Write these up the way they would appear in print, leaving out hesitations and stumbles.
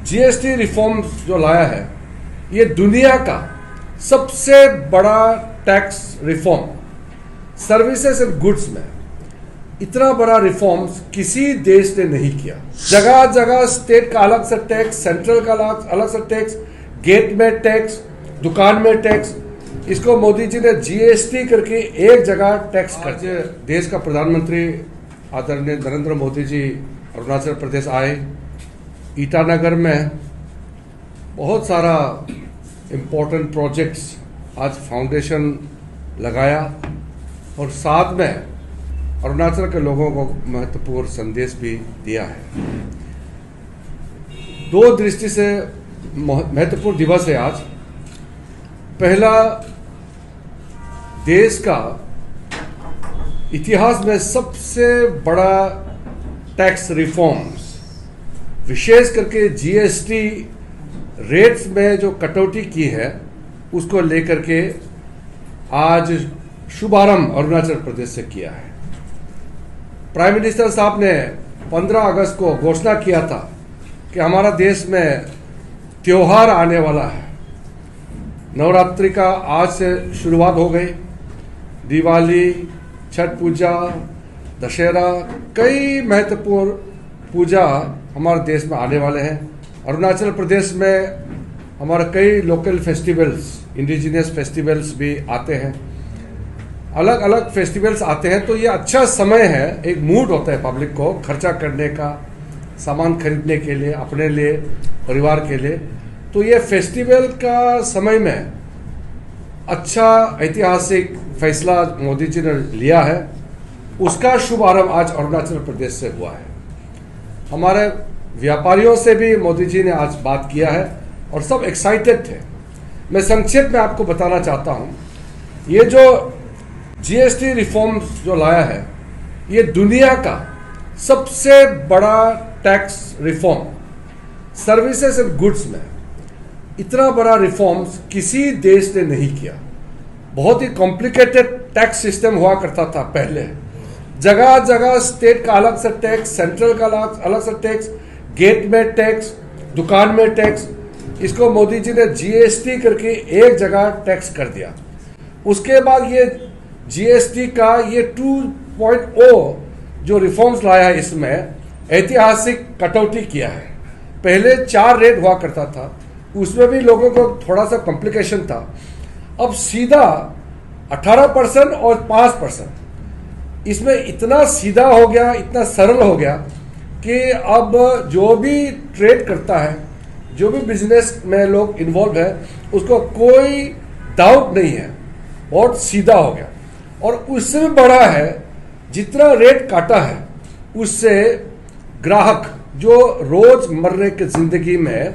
GST reform जो लाया है ये दुनिया का सबसे बड़ा tax reform services and goods में। इतना बड़ा रिफॉर्म्स किसी देश ने नहीं किया। जगह जगह स्टेट का अलग से टैक्स, सेंट्रल का अलग से टैक्स, गेट में टैक्स, दुकान में टैक्स, इसको मोदी जी ने जीएसटी करके एक जगह टैक्स कर दिया। देश का प्रधानमंत्री आदरणीय नरेंद्र मोदी जी अरुणाचल प्रदेश आए। ईटानगर में बहुत सारा इम्पोर्टेंट प्रोजेक्ट्स आज फाउंडेशन लगाया और साथ में अरुणाचल के लोगों को महत्वपूर्ण संदेश भी दिया है। दो दृष्टि से महत्वपूर्ण दिवस है आज। पहला, देश का इतिहास में सबसे बड़ा टैक्स रिफॉर्म्स, विशेष करके जीएसटी रेट्स में जो कटौती की है उसको लेकर के आज शुभारंभ अरुणाचल प्रदेश से किया है। प्राइम मिनिस्टर साहब ने 15 अगस्त को घोषणा किया था कि हमारा देश में त्योहार आने वाला है। नवरात्रि का आज से शुरुआत हो गई। दिवाली, छठ पूजा, दशहरा, कई महत्वपूर्ण पूजा हमारे देश में आने वाले हैं। अरुणाचल प्रदेश में हमारे कई लोकल फेस्टिवल्स, इंडिजिनियस फेस्टिवल्स भी आते हैं। अलग अलग फेस्टिवल्स आते हैं तो ये अच्छा समय है, एक मूड होता है पब्लिक को खर्चा करने का, सामान खरीदने के लिए, अपने लिए, परिवार के लिए। तो ये फेस्टिवल का समय में अच्छा ऐतिहासिक फैसला मोदी जी ने लिया है। उसका शुभारंभ आज अरुणाचल प्रदेश से हुआ है। हमारे व्यापारियों से भी मोदी जी ने आज बात किया है और सब एक्साइटेड थे। मैं संक्षेप में आपको बताना चाहता हूं, ये जो जीएसटी रिफॉर्म जो लाया है ये दुनिया का सबसे बड़ा tax reform services and goods में। इतना बड़ा रिफॉर्म्स किसी देश ने नहीं किया। बहुत ही कॉम्प्लिकेटेड टैक्स सिस्टम हुआ करता था पहले। जगह जगह स्टेट का अलग से टैक्स, सेंट्रल का अलग से टैक्स, गेट में टैक्स, दुकान में टैक्स, इसको मोदी जी ने जीएसटी करके एक जगह टैक्स कर दिया। उसके बाद ये जीएसटी का ये 2.0 जो रिफॉर्म्स लाया है इसमें ऐतिहासिक कटौती किया है। पहले 4 रेट हुआ करता था, उसमें भी लोगों को थोड़ा सा कॉम्प्लिकेशन था। अब सीधा 18% और 5%। इसमें इतना सीधा हो गया, इतना सरल हो गया कि अब जो भी ट्रेड करता है, जो भी बिजनेस में लोग इन्वॉल्व है, उसको कोई डाउट नहीं है, बहुत सीधा हो गया। और उससे भी बड़ा है, जितना रेट काटा है उससे ग्राहक जो रोजमर्रे की जिंदगी में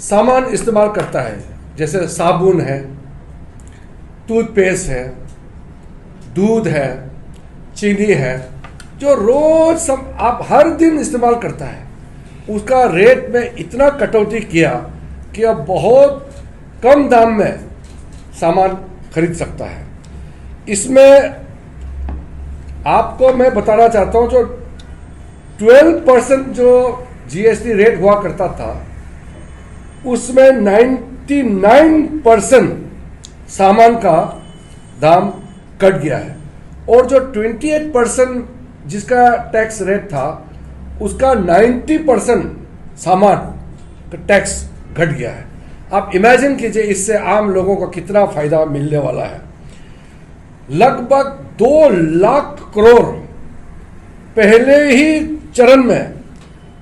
सामान इस्तेमाल करता है, जैसे साबुन है, टूथपेस्ट है, दूध है, चीनी है, जो रोज सब आप हर दिन इस्तेमाल करता है, उसका रेट में इतना कटौती किया कि अब बहुत कम दाम में सामान खरीद सकता है। इसमें आपको मैं बताना चाहता हूं, जो 12% जो जीएसटी रेट हुआ करता था उसमें 99% सामान का दाम कट गया है। और जो 28% जिसका टैक्स रेट था उसका 90% सामान का टैक्स घट गया है। आप इमेजिन कीजिए इससे आम लोगों को कितना फायदा मिलने वाला है। लगभग 2 लाख करोड़ पहले ही चरण में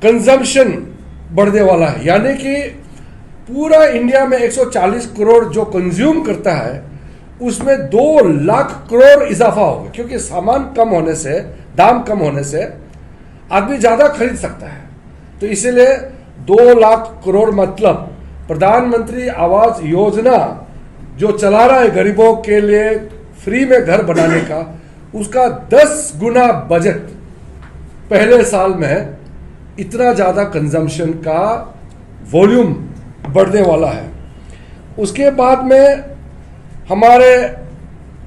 कंजम्पशन बढ़ने वाला है। यानी कि पूरा इंडिया में 140 करोड़ जो कंज्यूम करता है उसमें 2 लाख करोड़ इजाफा होगा, क्योंकि सामान कम होने से, दाम कम होने से आदमी ज्यादा खरीद सकता है। तो इसीलिए 2 लाख करोड़ मतलब प्रधानमंत्री आवास योजना जो चला रहा है गरीबों के लिए फ्री में घर बनाने का, उसका 10 गुना बजट पहले साल में इतना ज्यादा कंजम्पशन का वॉल्यूम बढ़ने वाला है। उसके बाद में हमारे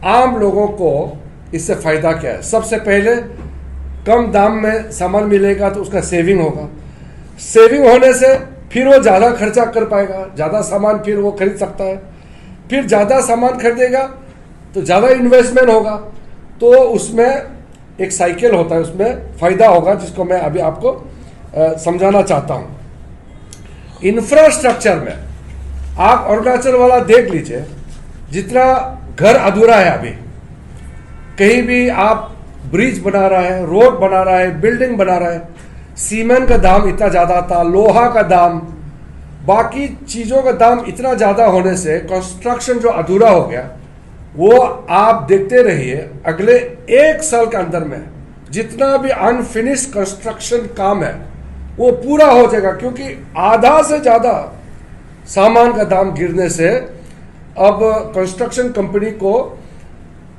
आम लोगों को इससे फायदा क्या है? सबसे पहले कम दाम में सामान मिलेगा तो उसका सेविंग होगा। सेविंग होने से फिर वो ज़्यादा खर्चा कर पाएगा, ज़्यादा सामान फिर वो खरीद सकता है, फिर ज़्यादा सामान खरीदेगा तो ज़्यादा इन्वेस्टमेंट होगा, तो उसमें एक साइकिल होता है, उसमें फायदा होगा, जिसको मैं अभी आपको समझाना चाहता हूँ। इंफ्रास्ट्रक्चर में आप अरुणाचल वाला देख लीजिए, जितना घर अधूरा है अभी, कहीं भी आप ब्रिज बना रहा है, रोड बना रहा है, बिल्डिंग बना रहा है, सीमेंट का दाम इतना ज़्यादा था, लोहा का दाम, बाकी चीज़ों का दाम इतना ज़्यादा होने से कंस्ट्रक्शन जो अधूरा हो गया, वो आप देखते रहिए अगले 1 साल के अंदर में जितना भी अनफिनिश्ड कंस्ट्रक्शन काम है वो पूरा हो जाएगा, क्योंकि आधा से ज़्यादा सामान का दाम गिरने से अब कंस्ट्रक्शन कंपनी को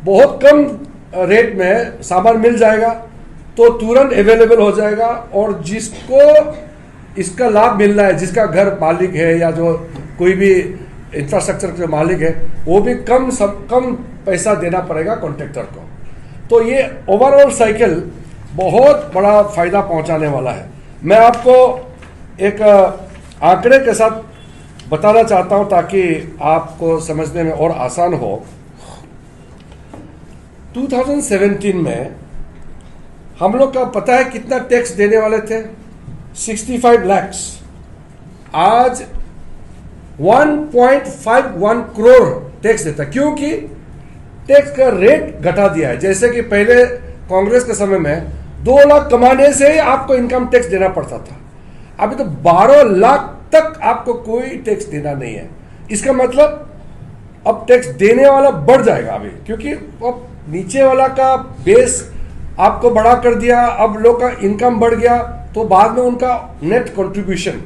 बहुत कम रेट में सामान मिल जाएगा, तो तुरंत अवेलेबल हो जाएगा, और जिसको इसका लाभ मिलना है, जिसका घर मालिक है या जो कोई भी इंफ्रास्ट्रक्चर के मालिक है, वो भी कम पैसा देना पड़ेगा कॉन्ट्रैक्टर को। तो ये ओवरऑल साइकिल बहुत बड़ा फायदा पहुंचाने वाला है। मैं आपको एक आंकड़े के साथ बताना चाहता हूं ताकि आपको समझने में और आसान हो। 2017 में हम लोग का पता है कितना टैक्स देने वाले थे? 65 लाख। आज 1.51 करोड़ टैक्स देता, क्योंकि टैक्स का रेट घटा दिया है। जैसे कि पहले कांग्रेस के समय में 2 लाख कमाने से ही आपको इनकम टैक्स देना पड़ता था, अभी तो 12 लाख तक आपको कोई टैक्स देना नहीं है। इसका मतलब अब टैक्स देने वाला बढ़ जाएगा अभी, क्योंकि अब नीचे वाला का बेस आपको बड़ा कर दिया, अब लोग का इनकम बढ़ गया, तो बाद में उनका नेट कंट्रीब्यूशन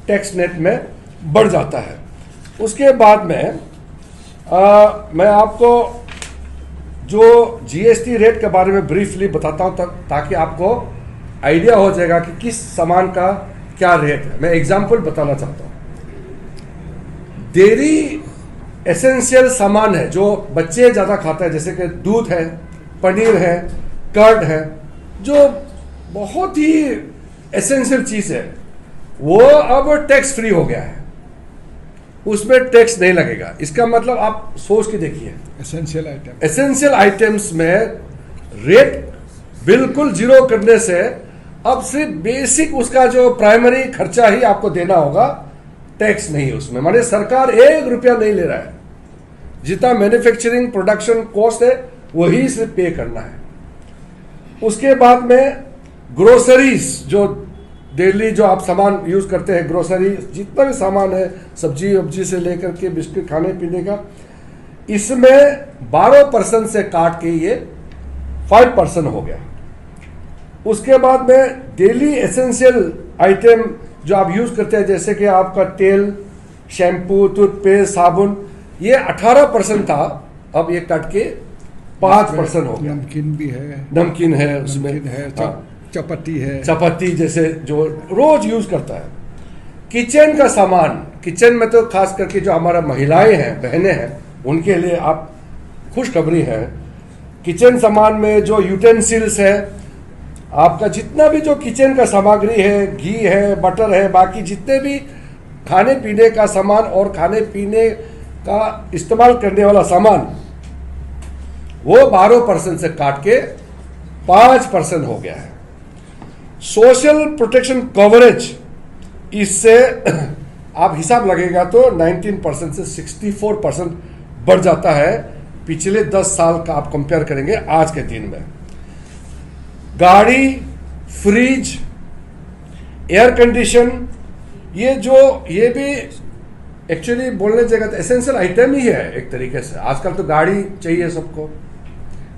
टैक्स नेट में बढ़ जाता है। उसके बाद में मैं आपको जो जीएसटी रेट के बारे में ब्रीफली बताता हूं, ताकि आपको आइडिया हो जाएगा कि किस सामान का क्या रेट है। मैं एग्जांपल बताना चाहता हूं। डेयरी एसेंशियल सामान है जो बच्चे ज़्यादा खाते हैं, जैसे कि दूध है, पनीर है, कर्ड है, जो बहुत ही एसेंशियल चीज़ है, वो अब टैक्स फ्री हो गया है, उसमें टैक्स नहीं लगेगा। इसका मतलब आप सोच के देखिए, एसेंशियल आइटम्स में रेट बिल्कुल जीरो करने से अब सिर्फ बेसिक उसका जो प्राइमरी खर्चा ही आपको देना होगा, टैक्स नहीं है उसमें। माने सरकार 1 रुपया नहीं ले रहा है, जितना मैन्युफैक्चरिंग प्रोडक्शन कॉस्ट है वही सिर्फ पे करना है। उसके बाद में ग्रोसरीज, जो डेली जो आप सामान यूज करते हैं, ग्रोसरी जितना भी सामान है, सब्जी वब्जी से लेकर के बिस्किट खाने पीने का, इसमें 12% से काट के ये 5% हो गया। उसके बाद में डेली एसेंशियल आइटम जो आप यूज करते हैं, जैसे कि आपका तेल, शैम्पू, टूथपेस्ट, साबुन, ये 18% था, अब ये कट के 5% हो गया। नमकीन भी है, नमकीन है उसमें, है, चपाती है, चपाती जैसे जो रोज यूज करता है। किचन का सामान, किचन में तो खास करके जो हमारा महिलाएं हैं, बहनें हैं, उनके लिए आप खुशखबरी है। किचन सामान में जो यूटेंसिल्स है, आपका जितना भी जो किचन का सामग्री है, घी है, बटर है, बाकी जितने भी खाने पीने का सामान और खाने पीने का इस्तेमाल करने वाला सामान, वो 12% से काट के 5% हो गया है। सोशल प्रोटेक्शन कवरेज, इससे आप हिसाब लगेगा तो 19% से 64% बढ़ जाता है पिछले 10 साल का आप कंपेयर करेंगे आज के दिन में। गाड़ी, फ्रिज, एयर कंडीशन, ये भी एक्चुअली बोलने जगह तो एसेंशियल आइटम ही है एक तरीके से। आजकल तो गाड़ी चाहिए सबको,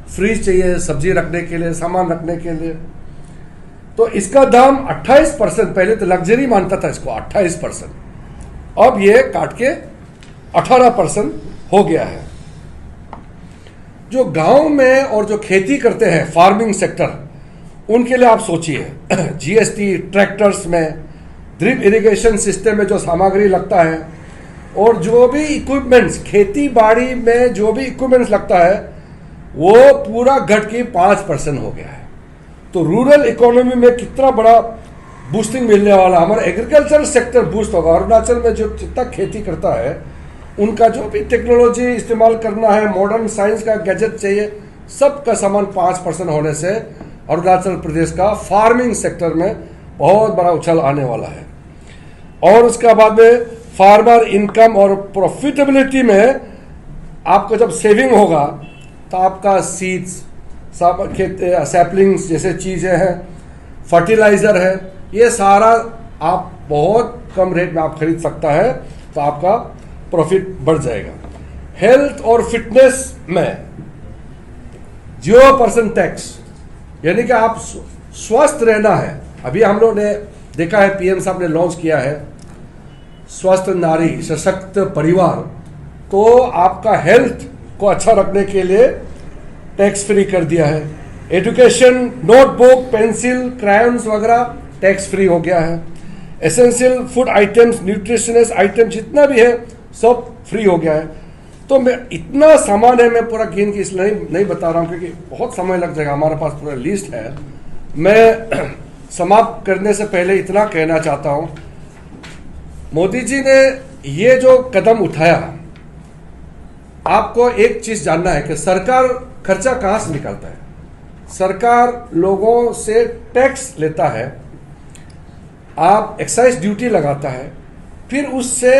फ्रिज चाहिए सब्जी रखने के लिए, सामान रखने के लिए। तो इसका दाम 28%, पहले तो लग्जरी मानता था इसको, 28%, अब ये काट के 18% हो गया है। जो गांव में और जो खेती करते हैं, फार्मिंग सेक्टर, उनके लिए आप सोचिए, जीएसटी, ट्रैक्टर्स में, ड्रिप इरिगेशन सिस्टम में जो सामग्री लगता है, और जो भी इक्विपमेंट्स, खेती बाड़ी में जो भी इक्विपमेंट्स लगता है, वो पूरा घट के 5% हो गया है। तो रूरल इकोनॉमी में कितना बड़ा बूस्टिंग मिलने वाला, हमारा एग्रीकल्चर सेक्टर बूस्ट होगा। अरुणाचल में जो जितना खेती करता है, उनका जो भी टेक्नोलॉजी इस्तेमाल करना है, मॉडर्न साइंस का गैजेट चाहिए, सबका सामान 5% होने से अरुणाचल प्रदेश का फार्मिंग सेक्टर में बहुत बड़ा उछाल आने वाला है। और उसके बाद में फार्मर इनकम और प्रॉफिटेबिलिटी में आपको जब सेविंग होगा तो आपका सीड्स, सैपलिंग्स जैसे चीज़ें हैं, फर्टिलाइज़र है, ये सारा आप बहुत कम रेट में आप खरीद सकता है, तो आपका प्रॉफिट बढ़ जाएगा। हेल्थ और फिटनेस में 0% टैक्स, यानी कि आप स्वस्थ रहना है। अभी हम लोग ने देखा है, पीएम साहब ने लॉन्च किया है स्वस्थ नारी सशक्त परिवार, तो आपका हेल्थ को अच्छा रखने के लिए टैक्स फ्री कर दिया है। एजुकेशन, नोटबुक, पेंसिल, क्रायन्स वगैरह टैक्स फ्री हो गया है। Essential food items, nutritious item जितना भी है सब फ्री हो गया है। तो मैं इतना सामान है, मैं पूरा गिन के इसलिए नहीं बता रहा हूँ क्योंकि बहुत समय लग जाएगा, हमारे पास पूरा लिस्ट है। मैं समाप्त करने से पहले इतना कहना चाहता हूँ, मोदी जी ने ये जो कदम उठाया, आपको एक चीज जानना है कि सरकार खर्चा कहां से निकालता है। सरकार लोगों से टैक्स लेता है, आप एक्साइज ड्यूटी लगाता है, फिर उससे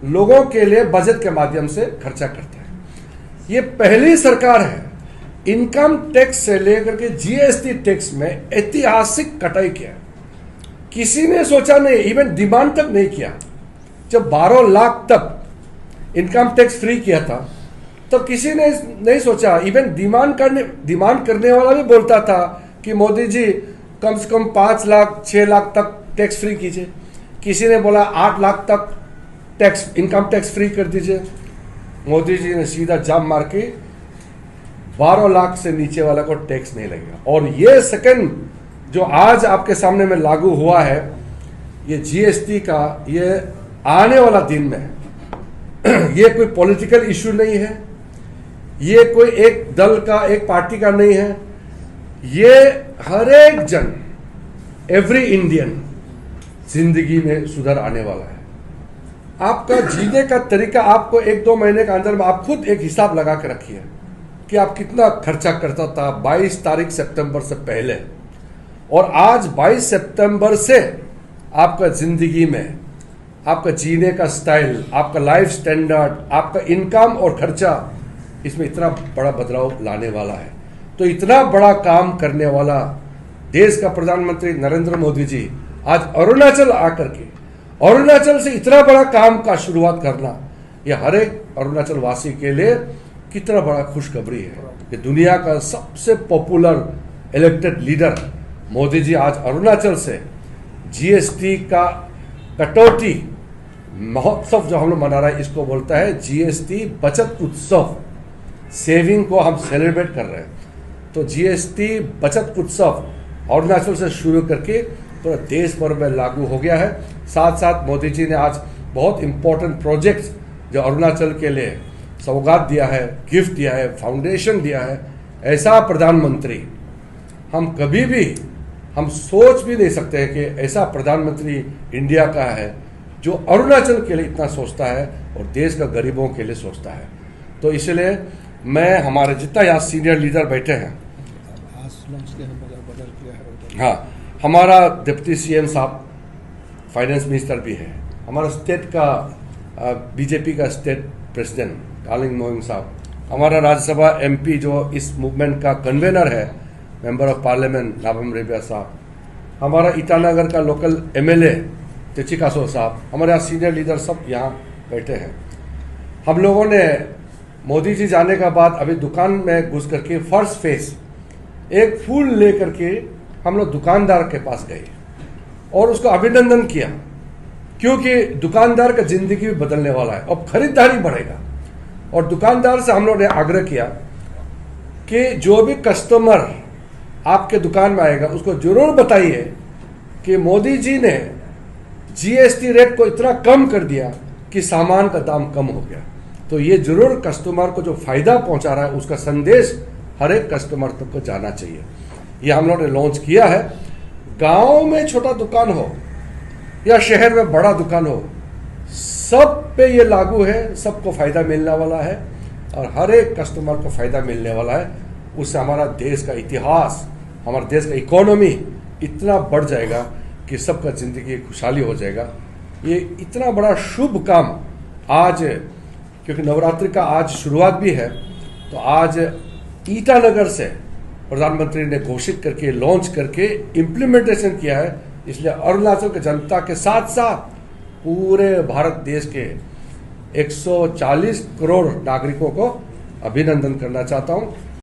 लोगों के लिए बजट के माध्यम से खर्चा करता है। ये पहली सरकार है इनकम टैक्स से लेकर के जीएसटी टैक्स में ऐतिहासिक कटाई किया। किसी ने सोचा नहीं, इवन डिमांड तक नहीं किया। जब 12 लाख तक इनकम टैक्स फ्री किया था, तो किसी ने नहीं सोचा, इवन डिमांड करने वाला भी बोलता था कि मोदी जी कम से कम 5 लाख 6 लाख तक टैक्स फ्री कीजिए। किसी ने बोला 8 लाख तक इनकम टैक्स फ्री कर दीजिए। मोदी जी ने सीधा जाम मार के 12 लाख से नीचे वाला को टैक्स नहीं लगेगा। और ये सेकंड जो आज आपके सामने में लागू हुआ है, ये जीएसटी का, ये आने वाला दिन में ये कोई पॉलिटिकल इशू नहीं है, ये कोई एक दल का, एक पार्टी का नहीं है, ये हर एक जन, एवरी इंडियन जिंदगी में सुधार आने वाला है। आपका जीने का तरीका, आपको 1-2 महीने के अंदर में आप खुद एक हिसाब लगा के रखिए कि आप कितना खर्चा करता था 22 तारीख सितंबर से पहले, और आज 22 सितंबर से आपका जिंदगी में आपका जीने का स्टाइल, आपका लाइफ स्टैंडर्ड, आपका इनकम और खर्चा, इसमें इतना बड़ा बदलाव लाने वाला है। तो इतना बड़ा काम करने वाला देश का प्रधानमंत्री नरेंद्र मोदी जी आज अरुणाचल आकर के, अरुणाचल से इतना बड़ा काम का शुरुआत करना, यह हर एक अरुणाचल वासी के लिए कितना बड़ा खुशखबरी है कि दुनिया का सबसे popular elected leader Modi ji आज अरुणाचल से जीएसटी का कटौती महोत्सव जो हम लोग मना रहे हैं, इसको बोलता है जीएसटी बचत उत्सव। सेविंग को हम सेलिब्रेट कर रहे हैं, तो जीएसटी बचत उत्सव अरुणाचल से शुरू करके पूरा देश भर में लागू हो गया है। साथ साथ मोदी जी ने आज बहुत इंपॉर्टेंट प्रोजेक्ट्स जो अरुणाचल के लिए सौगात दिया है, गिफ्ट दिया है, फाउंडेशन दिया है। ऐसा प्रधानमंत्री हम कभी भी हम सोच भी नहीं सकते हैं कि ऐसा प्रधानमंत्री इंडिया का है जो अरुणाचल के लिए इतना सोचता है और देश का गरीबों के लिए सोचता है। तो इसलिए मैं, हमारे जितना यहाँ सीनियर लीडर बैठे हैं, हाँ, हमारा डिप्टी सीएम साहब फाइनेंस मिनिस्टर भी है, हमारा स्टेट का बीजेपी का स्टेट प्रेसिडेंट कालिंग मोइंग साहब, हमारा राज्यसभा एमपी जो इस मूवमेंट का कन्वेनर है, member of parliament Nabam Rebia साहब, हमारा ईटानगर का लोकल एमएलए तिचिकासो साहब, हमारे यहाँ सीनियर लीडर सब यहाँ बैठे हैं। हम लोगों ने मोदी जी जाने का बाद अभी दुकान में घुस करके फर्स्ट फेस एक फूल ले करके हम लोग दुकानदार के पास गए और उसको अभिनंदन किया, क्योंकि दुकानदार का जिंदगी भी बदलने वाला है और खरीदारी बढ़ेगा। और दुकानदार से हम लोग ने आग्रह किया कि जो भी कस्टमर आपके दुकान में आएगा उसको जरूर बताइए कि मोदी जी ने जीएसटी रेट को इतना कम कर दिया कि सामान का दाम कम हो गया। तो ये जरूर कस्टमर को जो फायदा पहुंचा रहा है उसका संदेश हर एक कस्टमर तक को जाना चाहिए। ये हम लोगों ने लॉन्च किया है। गांव में छोटा दुकान हो या शहर में बड़ा दुकान हो, सब पे ये लागू है, सबको फायदा मिलने वाला है और हर एक कस्टमर को फायदा मिलने वाला है। उससे हमारा देश का इतिहास, हमारे देश का इकोनॉमी इतना बढ़ जाएगा कि सबका जिंदगी खुशहाली हो जाएगा। ये इतना बड़ा शुभ काम आज, क्योंकि नवरात्रि का आज शुरुआत भी है, तो आज ईटानगर से प्रधानमंत्री ने घोषित करके, लॉन्च करके इम्प्लीमेंटेशन किया है। इसलिए अरुणाचल की जनता के साथ साथ पूरे भारत देश के 140 करोड़ नागरिकों को अभिनंदन करना चाहता हूं।